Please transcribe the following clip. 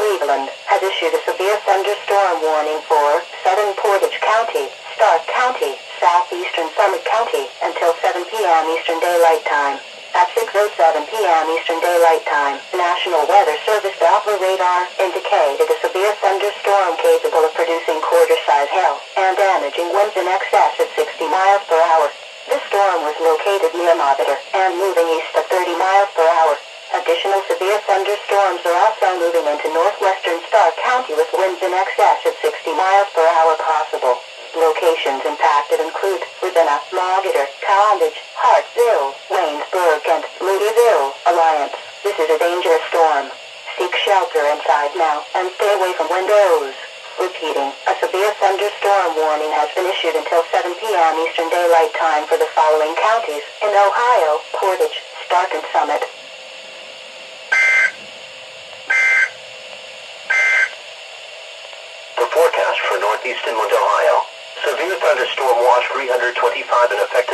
Cleveland, has issued a severe thunderstorm warning for southern Portage County, Stark County, southeastern Summit County, until 7 p.m. Eastern Daylight Time. At 6:07 p.m. Eastern Daylight Time, National Weather Service Doppler radar indicated a severe thunderstorm capable of producing quarter-size hail and damaging winds in excess of 60 miles per hour. This storm was located near Mobiter and moving east at 30 miles per hour. Additional severe thunderstorms are also moving into northwestern Stark County with winds in excess of 60 miles per hour possible. Locations impacted include Ravenna, Mobiter, Talmadge, Hartsville, Waynesburg, and Moodyville. Alliance, this is a dangerous storm. Seek shelter inside now and stay away from windows. Repeating, a severe thunderstorm warning has been issued until 7 p.m. Eastern Daylight Time for the following counties in Ohio: Portage, Stark, and Summit. The forecast for northeast Inland Ohio. Severe thunderstorm watch 325 in effect